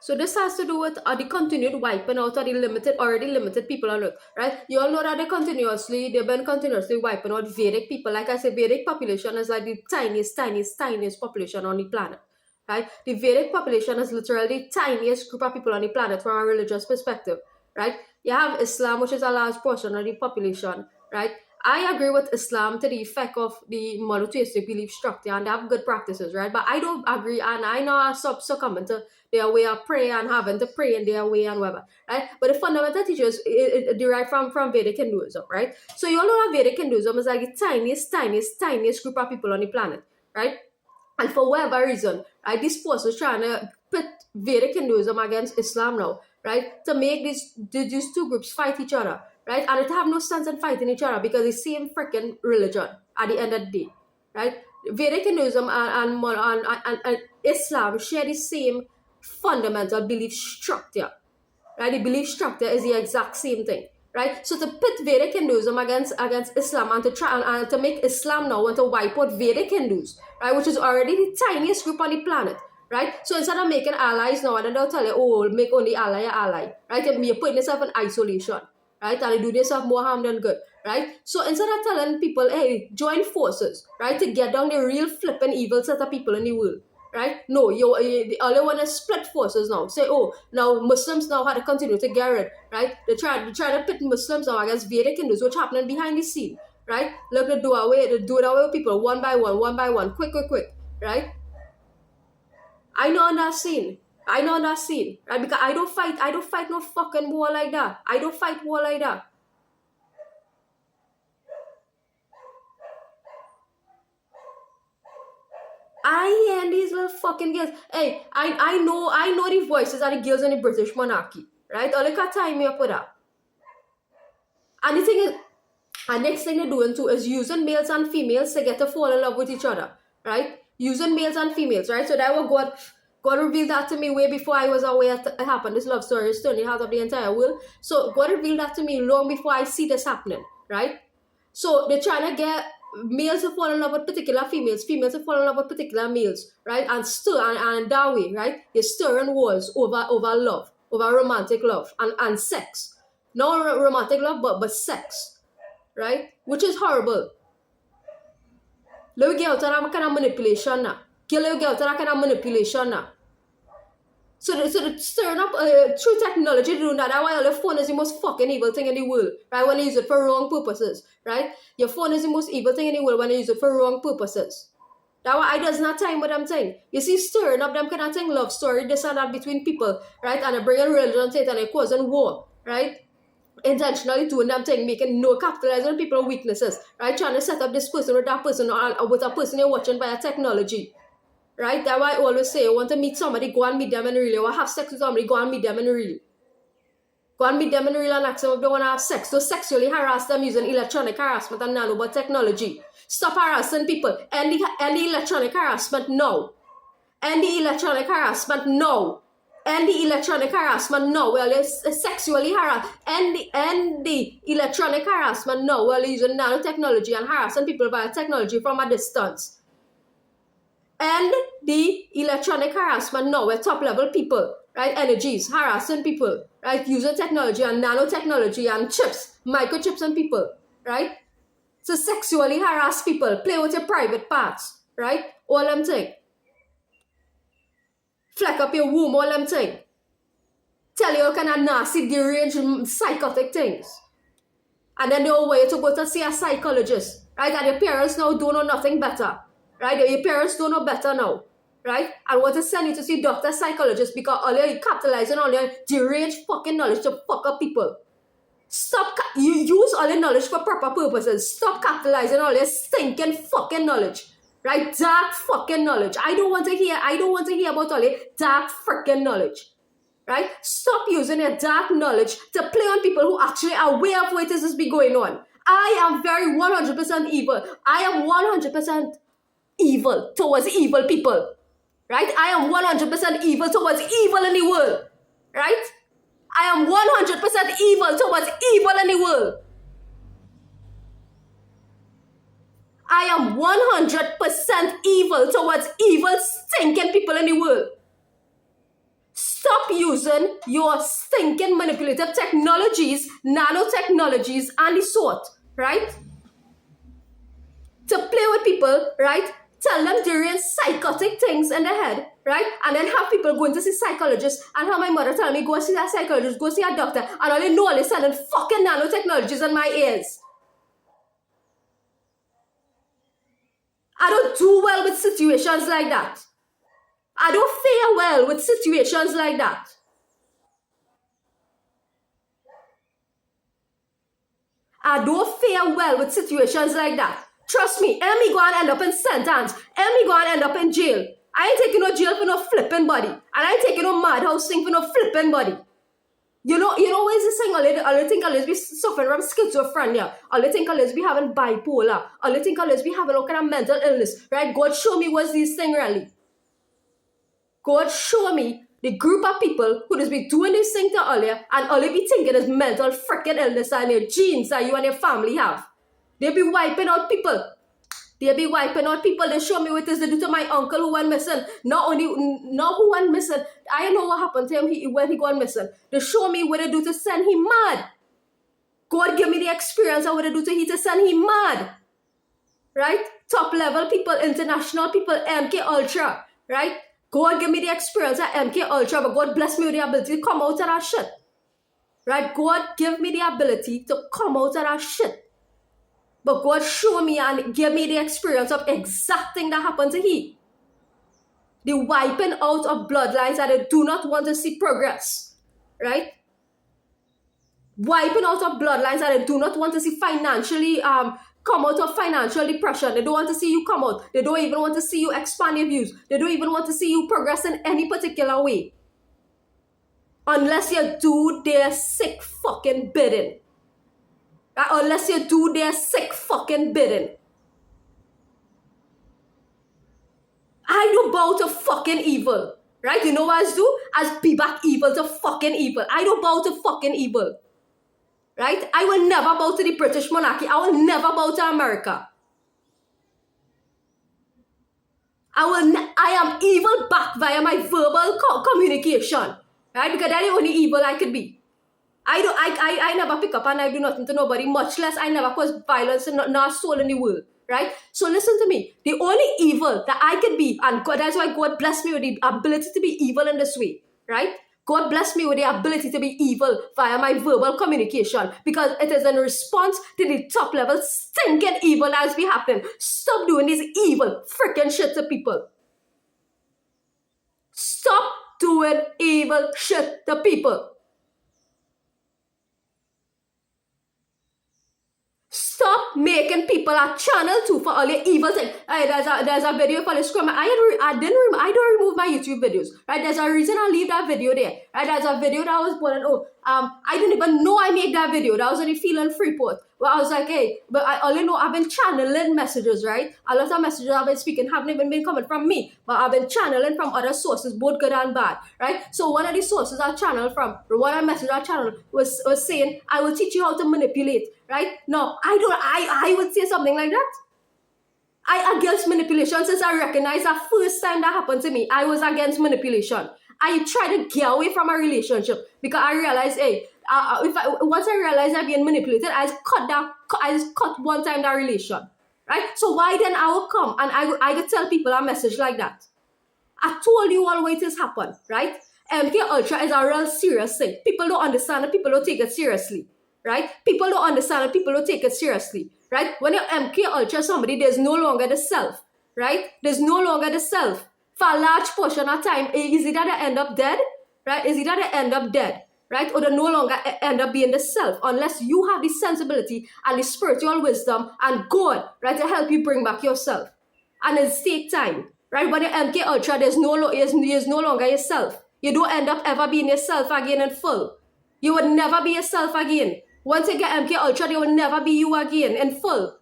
So this has to do with the continued wiping out of the already limited people on Earth, right? You all know that they've been continuously wiping out Vedic people. Like I said, Vedic population is like the tiniest population on the planet, right? The Vedic population is literally the tiniest group of people on the planet from a religious perspective, right? You have Islam, which is a large portion of the population, right? I agree with Islam to the effect of the monotheistic belief structure, and they have good practices, right? But I don't agree, and I know I succumb to their way of prayer and having to pray in their way and whatever, right? But the fundamental teachers derive from Vedic Hinduism, right? So you all know that Vedic Hinduism is like the tiniest group of people on the planet, right? And for whatever reason, right, these forces trying to pit Vedic Hinduism against Islam now, right, to make these two groups fight each other, right? And it have no sense in fighting each other because it's the same freaking religion at the end of the day, right? Vedic Hinduism and Islam share the same fundamental belief structure, right? The belief structure is the exact same thing, right? So to pit Vedic Hinduism against Islam and to try and to make Islam now want to wipe out Vedic Hindus, right, which is already the tiniest group on the planet, right? So instead of making allies now, and then they'll tell you, oh, make only ally, right? You're putting yourself in isolation, right? And you do yourself more harm than good, right? So instead of telling people, hey, join forces, right, to get down the real flipping evil set of people in the world, right? No, the other one is split forces now. Say, oh, now Muslims now had to continue to get rid, right? They're trying to pit Muslims now against Vedic Hindus, what's happening behind the scene, right? Look, they do it away with people one by one, quick, right? I know on that scene, right? Because I don't fight no fucking war like that. I don't fight war like that. I hear these little fucking girls. Hey, I know the voices of the girls in the British monarchy, right? All they can time me up with that. And the thing is, and next thing they're doing too is using males and females to get to fall in love with each other, right? Using males and females, right? So that was God revealed that to me way before I was aware it happened. This love story is turning out of the entire world. So God revealed that to me long before I see this happening, right? So they're trying to get males to fall in love with particular females to fall in love with particular males, right? And that way, right? You're stirring wars over love, over romantic love and sex. Not romantic love, but sex, right? Which is horrible. Let me get out of that kind of manipulation now. Let me get out of that kind of manipulation now. So the stirring up through technology doing that. That's why your phone is the most fucking evil thing in the world, right? When you use it for wrong purposes, right? Your phone is the most evil thing in the world when you use it for wrong purposes. That's why I does not time what I'm saying. You see, stirring up them kind of thing, love story, this and that between people, right? And they bringing religion to it and they causing war, right? Intentionally doing them thing, capitalizing on people's weaknesses, right? Trying to set up this person with that person or with a person you're watching via technology. Right? That's why I always say, you want to meet somebody, go and meet them in the real. You want to have sex with somebody, go and meet them in the real. Go and meet them in the real and ask them if they want to have sex. So sexually harass them using electronic harassment and nanobot technology. Stop harassing people. End the electronic harassment now. End the electronic harassment now. End the electronic harassment now. Well, it's sexually harass. End the electronic harassment now. Well, using nanotechnology and harassing people via technology from a distance. End the electronic harassment now with top level people, right? Energies, harassing people, right? Using technology and nanotechnology and chips, microchips on people, right? So sexually harass people, play with your private parts, right? All them thing. Fleck up your womb, all them thing. Tell you all kind of nasty, deranged, psychotic things. And then they all want you to go to see a psychologist, right? And your parents now don't know nothing better. Right? Your parents don't know better now. Right? And want to send you to see doctor, psychologist because all you're capitalizing on your deranged fucking knowledge to fuck up people. Stop. You use all your knowledge for proper purposes. Stop capitalizing all your stinking fucking knowledge. Right? Dark fucking knowledge. I don't want to hear about all your dark freaking knowledge. Right? Stop using your dark knowledge to play on people who actually are aware of what is be going on. I am very 100% evil. I am 100% evil towards evil people, right? I am 100% evil towards evil in the world, right? I am 100% evil towards evil in the world. I am 100% evil towards evil, stinking people in the world. Stop using your stinking manipulative technologies, nanotechnologies, and the sort, right? To play with people, right? Tell them doing psychotic things in their head, right? And then have people going to see psychologists and have my mother tell me, go see that psychologist, go see a doctor, and all they know all is selling fucking nanotechnologies in my ears. I don't do well with situations like that. I don't fare well with situations like that. I don't fare well with situations like that. Trust me, let me go and end up in sentence. Let me go and end up in jail. I ain't taking no jail for no flipping body. And I ain't taking no madhouse thing for no flipping body. You know what is this thing? All they think I'll be suffering from schizophrenia. All they think I'll be having bipolar. All they think I'll be having all kind of mental illness. Right? God show me what's this thing really. God show me the group of people who just be doing this thing to earlier and all they be thinking is mental freaking illness and your genes that you and your family have. They be wiping out people. They be wiping out people. They show me what is they do to my uncle who went missing. Not who went missing. I know what happened to him when he gone missing. They show me what they do to send him mad. God give me the experience of what they do to he to send him mad. Right? Top level people, international people, MK Ultra. Right? God give me the experience at MK Ultra, but God bless me with the ability to come out of that shit. Right? God give me the ability to come out of that shit. But God show me and give me the experience of exact thing that happened to he. The wiping out of bloodlines that they do not want to see progress. Right? Wiping out of bloodlines that they do not want to see financially come out of financial depression. They don't want to see you come out. They don't even want to see you expand your views. They don't even want to see you progress in any particular way. Unless you do their sick fucking bidding. Unless you do their sick fucking bidding. I don't bow to fucking evil. Right? You know what I do? I be back evil to fucking evil. I don't bow to fucking evil. Right? I will never bow to the British monarchy. I will never bow to America. I am evil back via my verbal communication. Right? Because that's the only evil I could be. I never pick up and I do nothing to nobody, much less I never cause violence and not soul in the world. Right? So listen to me. The only evil that I could be, and God, that's why God blessed me with the ability to be evil in this way. Right? God bless me with the ability to be evil via my verbal communication because it is in response to the top level stinking evil that has been happening. Stop doing this evil freaking shit to people. Stop doing evil shit to people. Stop making people a channel too for all your evil things. Hey, there's a video for the scrum. I don't remove my YouTube videos. Right? There's a reason I leave that video there. Right? There's a video that I was born I didn't even know I made that video. That was only feeling Freeport. But I was like, hey, but I only know I've been channeling messages, right? A lot of messages I've been speaking haven't even been coming from me, but I've been channeling from other sources, both good and bad, right? So one of the sources I channeled from, one of the messages I channeled was saying, I will teach you how to manipulate, right? No, I would say something like that. I against manipulation since I recognized that first time that happened to me, I was against manipulation. I tried to get away from a relationship because I realized, hey, once I realized I'm being manipulated, I just cut one time that relation, right? So why then I will come and I could tell people a message like that? I told you all why it has happened, right? MK Ultra is a real serious thing. People don't understand it, people don't take it seriously, right? People don't understand it, people don't take it seriously, right? When you're MK Ultra somebody, there's no longer the self, right? There's no longer the self. For a large portion of time, is it that they end up dead, right? Is it that they end up dead, right? Or they no longer end up being the self, unless you have the sensibility and the spiritual wisdom and God, right, to help you bring back yourself. And it takes time, right? When you're MK Ultra, there's no longer yourself. You don't end up ever being yourself again in full. You would never be yourself again. Once you get MK Ultra, they will never be you again in full.